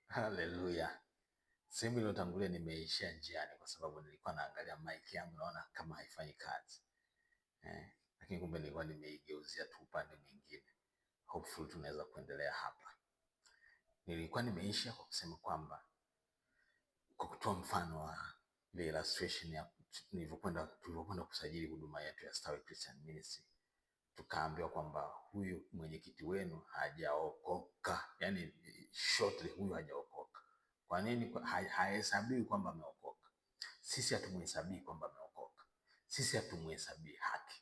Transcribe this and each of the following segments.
Haleluya. Sehemu iliyotangulia nimeishia njiani kwa sababu nilikuwa naangalia mic yangu naona kama haifanyi kazi. Lakini kumbe nilikuwa nimeigeuzia tu upande mwingine. Hopefully tunaweza kuendelea hapa. Nilikuwa nimeishia kwa kusema kwamba kwa kutoa mfano wa ile illustration ya tulivyokwenda kusajili huduma yetu ya Stawi Christian Ministry. Tukaambiwa kwamba huyu mwenyekiti wenu hajaokoka. Yaani shortly huyu hajaokoka. Kwa nini hahesabiwi kwamba ameokoka? Sisi hatumhesabii kwamba ameokoka. Sisi hatumhesabii haki.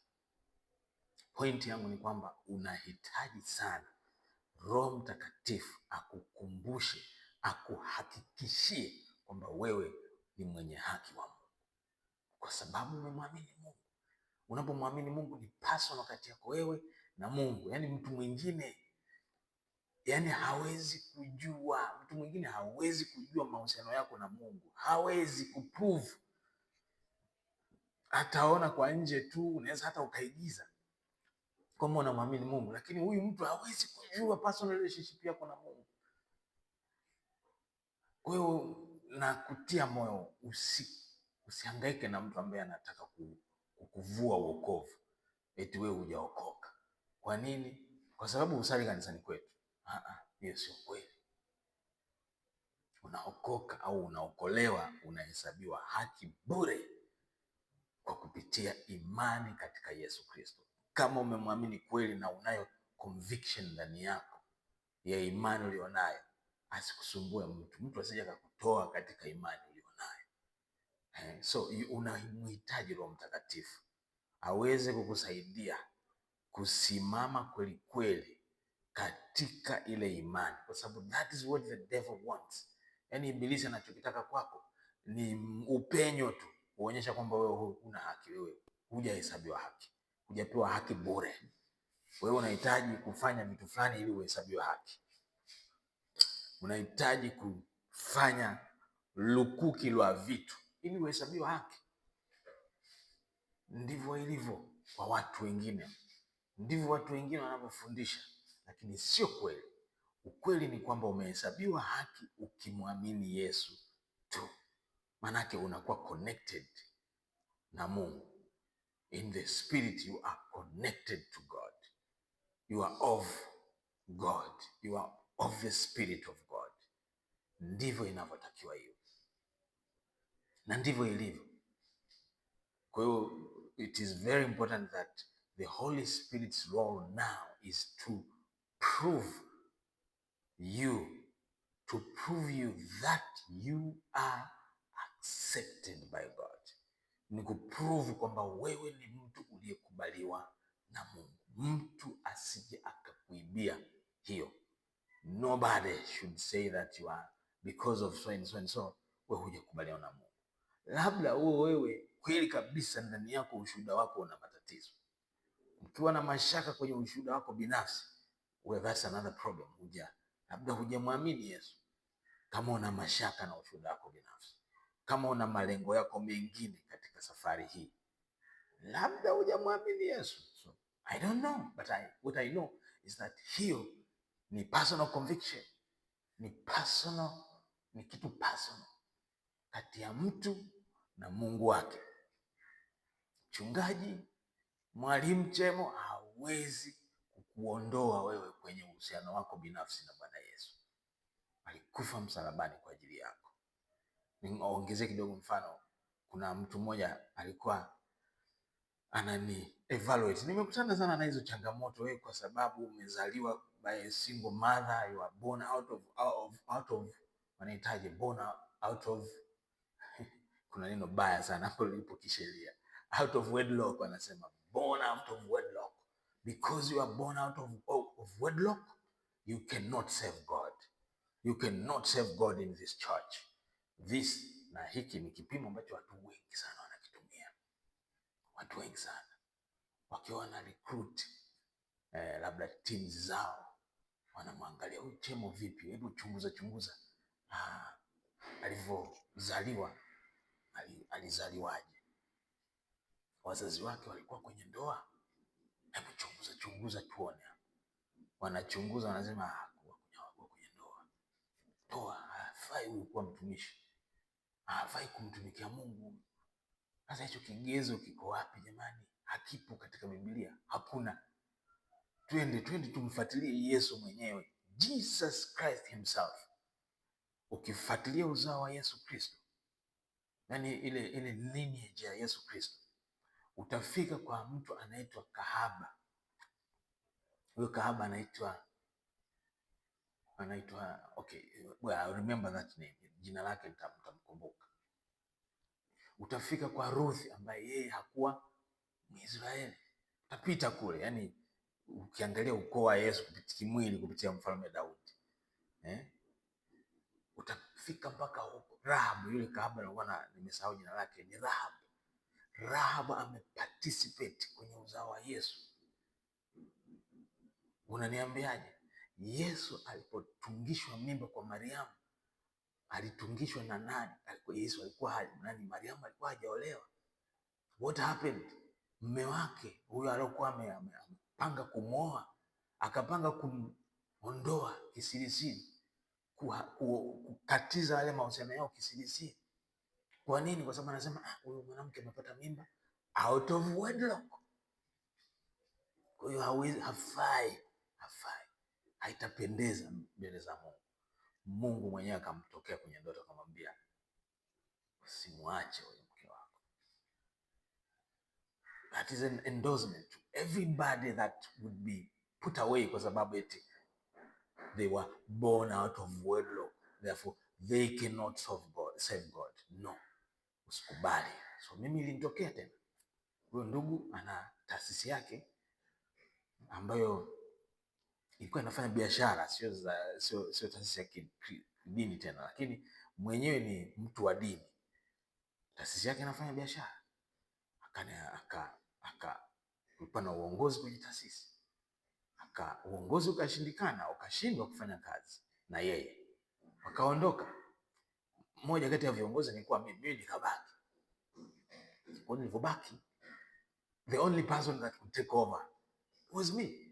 Pointi yangu ni kwamba unahitaji sana Roho Mtakatifu akukumbushe, akuhakikishie kwamba wewe ni mwenye haki wa Mungu, kwa sababu umemwamini Mungu. Unapomwamini Mungu ni personal kati yako wewe na Mungu. Yaani mtu mwingine hawezi kujua mahusiano yako na Mungu. Hawezi kuprove. Ataona kwa nje tu, unaweza hata ukaigiza kama unamwamini Mungu, lakini huyu mtu hawezi kujua personal relationship yako na Mungu. Kwa hiyo nakutia moyo, usihangaike na mtu ambaye anataka kukuvua wokovu eti wewe hujaokoka. Kwa nini? Kwa sababu usali kanisani kwetu. Hiyo sio kweli. Unaokoka au unaokolewa, unahesabiwa haki bure kwa kupitia imani katika Yesu Kristo. Kama umemwamini kweli na unayo conviction ndani yako ya imani ulionayo, asikusumbue mtu asije akakutoa katika imani ulionayo. So unamhitaji Roho Mtakatifu aweze kukusaidia kusimama kweli kweli katika ile imani, kwa sababu that is what the devil wants. Yaani ibilisi anachokitaka kwako ni upenyo tu, kuonyesha kwamba wewe huna haki, wewe hujahesabiwa haki, hujapewa haki bure. Wewe unahitaji kufanya vitu fulani ili uhesabiwe haki. Unahitaji kufanya lukuki lwa vitu ili uhesabiwe haki. Ndivyo ilivyo kwa watu wengine, ndivyo watu wengine wanavyofundisha, lakini sio kweli. Ukweli ni kwamba umehesabiwa haki ukimwamini Yesu tu. Manake unakuwa connected na Mungu. In the spirit you are connected to God. You are of God. You are of the spirit of God. Ndivyo inavyotakiwa hiyo, na ndivyo ilivyo. Kwa hiyo it is very important that the Holy Spirit's role now is to prove you that you are accepted by God. Ni kuprove kwamba wewe ni mtu uliyekubaliwa na Mungu. Mtu asije akakuibia hiyo. Nobody should say that you are because of so and so and so wewe hujakubaliwa na Mungu. Labda wewe kweli kabisa ndani yako ushuhuda wako una matatizo. Ukiwa na mashaka kwenye ushuhuda wako binafsi, well, that's another problem. Labda hujamwamini Yesu. Kama una mashaka na ushuhuda wako binafsi, kama una malengo yako mengine katika safari hii, labda hujamwamini Yesu. So I don't know, but what I know is that hiyo ni personal conviction, ni kitu personal kati ya mtu na Mungu wake. Mchungaji, mwalimu Chemo hawezi kukuondoa wewe kwenye uhusiano wako binafsi na Bwana Yesu. Alikufa msalabani kwa ajili yako. Niongezee kidogo mfano. Kuna mtu mmoja alikuwa anani evaluate. Nimekutana sana na hizo changamoto wewe, kwa sababu umezaliwa by a single mother, you are born out of wanahitaji born out of kuna neno baya sana hapo lipo kisheria. Out of wedlock, wanasema born out of wedlock. Because you are born out of wedlock, you cannot serve God. You cannot serve God in this church. Na hiki ni kipimo ambacho watu wengi sana wanakitumia. Watu wengi sana wakiwa wana recruit labda teams zao, wanamwangalia huyu Chemo vipi, hebu chunguza alivyozaliwa, alizaliwaje, wazazi wake walikuwa kwenye ndoa, hebu chunguza tuone. Wanachunguza, wanasema hakuwa kwenye ndoa. kuwa mtumishi, hafai kumtumikia Mungu. Sasa hicho kigezo kiko wapi jamani? Hakipo katika Biblia, hakuna. Twende tumfuatilie Yesu mwenyewe, Jesus Christ himself. Ukifuatilia uzao wa Yesu Kristo, yani ile lineage ya Yesu Kristo, utafika kwa mtu anaitwa kahaba. Huyo kahaba anaitwa okay, well, I remember that name, jina lake nitamkumbuka. Utafika kwa Ruth ambaye yeye hakuwa Mwisraeli, utapita kule. Yani ukiangalia ukoo wa Yesu kimwili kupitia mfalme Daudi, utafika mpaka huko. Rahab, yule kahaba nilikuwa nimesahau jina lake, ni Rahab. Rahab ameparticipate kwenye uzao wa Yesu. Unaniambiaje? Yesu alipotungishwa mimba kwa Mariamu, alitungishwa na nani? Yesu alikuwa nani? Mariamu alikuwa hajaolewa. What happened? Mume wake huyo aliokuwa amepanga kumwoa, akapanga kumondoa kisirisiri, kukatiza wale mahusiano yao kisirisiri. Kwa nini? Kwa sababu anasema huyu mwanamke amepata mimba out of wedlock. Kwa hiyo hafai, haitapendeza mbele za Mungu. Mungu mwenyewe akamtokea kwenye ndoto akamwambia, usimwache huyo mke wako. That is an endorsement to everybody that would be put away kwa sababu eti they were born out of wedlock, therefore they cannot save God. No, usikubali. So mimi ilinitokea tena. Huyo ndugu ana taasisi yake ambayo ilikuwa inafanya biashara, sio taasisi ya kidini tena, lakini mwenyewe ni mtu wa dini. Taasisi yake inafanya biashara, kulikuwa na uongozi kwenye taasisi, uongozi ukashindikana, ukashindwa kufanya kazi na yeye, wakaondoka. Mmoja kati ya viongozi nilikuwa mimi, nikabaki. Kwa nilipobaki, the only person that could take over was me.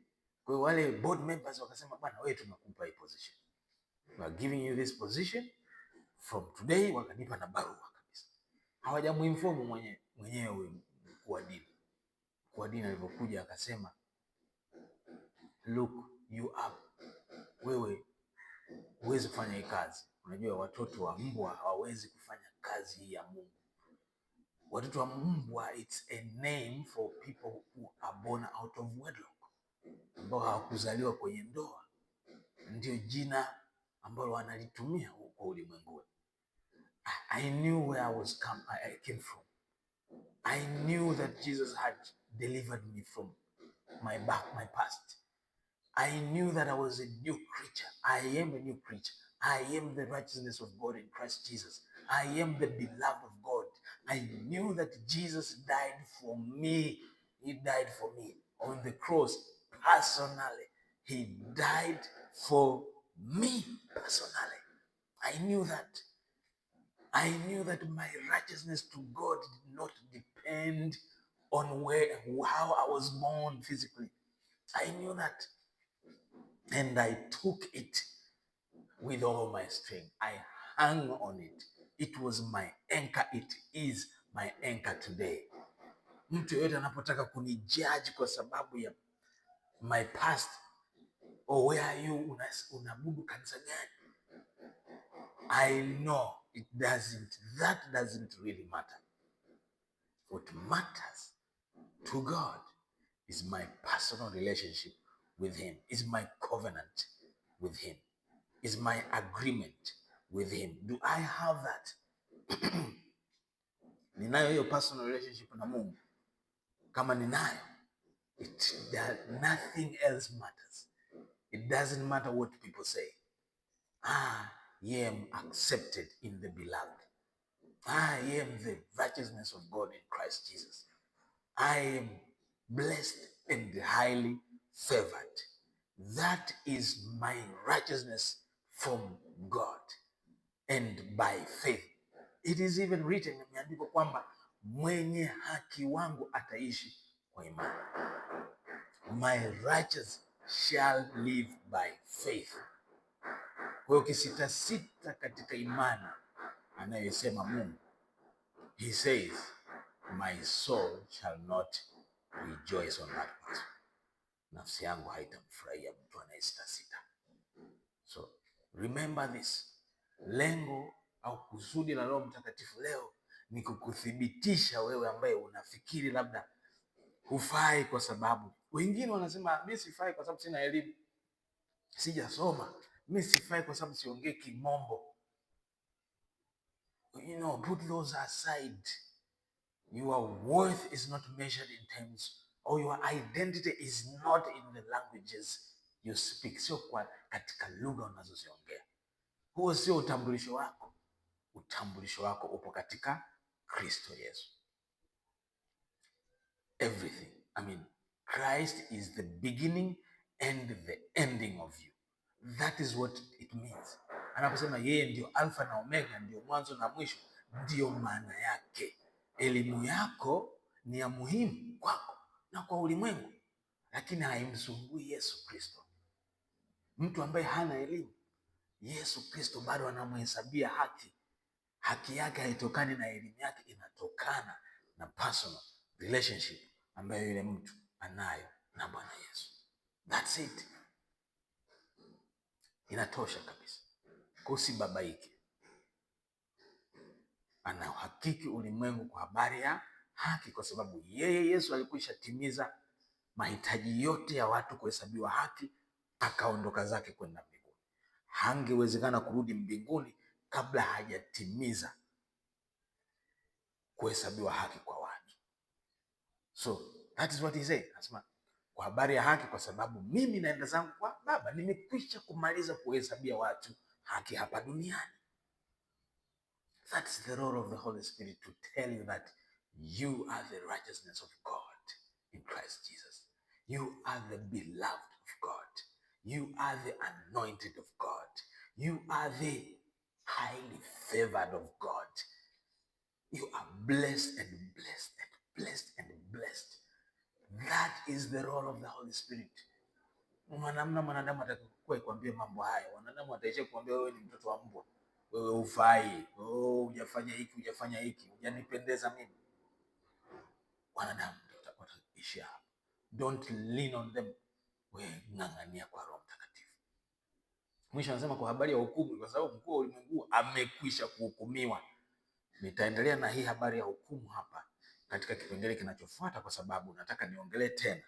Kwa wale board members wakasema, bwana wewe tunakupa hii position, we are giving you this position from today. Wakanipa na barua kabisa, hawajamuinform mwenyewe mkuu wa dini. Mkuu wa dini alipokuja akasema, look you up, wewe huwezi kufanya hii kazi. Unajua watoto wa mbwa hawawezi kufanya kazi hii ya Mungu. Watoto wa mbwa, it's a name for people who are born out of wedlock, ambao hawakuzaliwa kwenye ndoa. Ndio jina ambalo wanalitumia huko ulimwenguni. I knew where I came from. I knew that Jesus had delivered me from my past. I knew that I was a new creature. I am a new creature. I am the righteousness of God in Christ Jesus. I am the beloved of God. I knew that Jesus died for me. He died for me on the cross personally. He died for me personally. I knew that. I knew that my righteousness to God did not depend on how I was born physically. I knew that. And I took it with all my strength. I hung on it. It was my anchor. It is my anchor today. Mtu yote anapotaka kunijudge kwa sababu ya my past, or where are you, unabudu kanisa gani, I know that doesn't really matter. What matters to God is my personal relationship with him, is my covenant with him, is my agreement with him. Do I have that? Ninayo hiyo personal relationship na Mungu? Kama ninayo, nothing else matters. It doesn't matter what people say. I am accepted in the beloved. I am the righteousness of God in Christ Jesus. I am blessed and highly favored. That is my righteousness from God and by faith. It is even written, imeandikwa kwamba mwenye haki wangu ataishi kwa imani. My righteous shall live by faith. Kwa hiyo ukisitasita katika imani anayesema Mungu, he says my soul shall not rejoice on that person. Nafsi yangu haitamfurahia mtu anayesitasita. So remember this. Lengo au kusudi la Roho Mtakatifu leo ni kukuthibitisha wewe ambaye unafikiri labda hufai, kwa sababu wengine wanasema mimi sifai kwa sababu sina elimu, sijasoma, mimi sifai kwa sababu siongee Kimombo. You know, put those aside. Your worth is not measured in terms, or your identity is not in the languages you speak. Sio kwa katika lugha unazoziongea. Huo sio utambulisho wako. Utambulisho wako upo katika Kristo Yesu. Everything. I mean, Christ is the beginning and the ending of you. That is what it means. Anaposema yeye ndio Alfa na Omega, ndio mwanzo na mwisho, ndio maana yake. Elimu yako ni ya muhimu kwako na kwa ulimwengu, lakini haimsumbui Yesu Kristo. Mtu ambaye hana elimu, Yesu Kristo bado anamhesabia haki. Haki yake haitokani na elimu yake, inatokana na personal relationship ambayo yule mtu anayo na Bwana Yesu. That's it. Inatosha kabisa. Usibabaike. Anauhakiki ulimwengu kwa habari ya haki, kwa sababu yeye Yesu alikwisha timiza mahitaji yote ya watu kuhesabiwa haki, akaondoka zake kwenda mbinguni. Hangewezekana kurudi mbinguni kabla hajatimiza kuhesabiwa haki kwa watu. So that is what he said. Anasema kwa habari ya haki, kwa sababu mimi naenda zangu kwa Baba, nimekwisha kumaliza kuhesabia watu haki hapa duniani. That's the role of the Holy Spirit, to tell you that you are the righteousness of God in Christ Jesus. You are the beloved of God. You are the anointed of God. You are the highly favored of God. You are blessed and blessed and blessed and blessed. That is the role of the Holy Spirit. Mwanadamu atakuwa kuambia mambo haya. Mwanadamu ataisha kuambia wewe ni mtoto wa mbwa, wewe hufai, hujafanya hiki, hujafanya hiki, hujanipendeza mimi. Wanadamu wataishia hapo. Don't lean on them. Wewe ng'ang'ania kwa Roho Mtakatifu. Mwisho anasema kwa habari ya hukumu, kwa sababu mkuu wa ulimwengu amekwisha kuhukumiwa. Nitaendelea na hii habari ya hukumu hapa katika kipengele kinachofuata, kwa sababu nataka niongelee tena,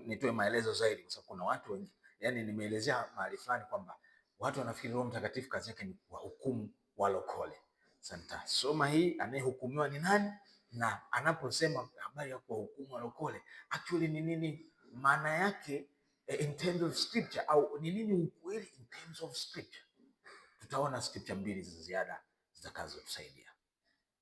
nitoe maelezo zaidi, kwa sababu kuna watu wengi, yani nimeelezea mahali fulani kwamba watu wanafikiri Roho Mtakatifu kazi yake ni kuwahukumu walokole. Sasa nitasoma hii, anayehukumiwa ni nani, na anaposema habari ya kuwahukumu walokole actually ni nini, maana yake in terms of scripture, au ni nini ukweli in terms of scripture. Tutaona scripture mbili za ziada zitakazotusaidia.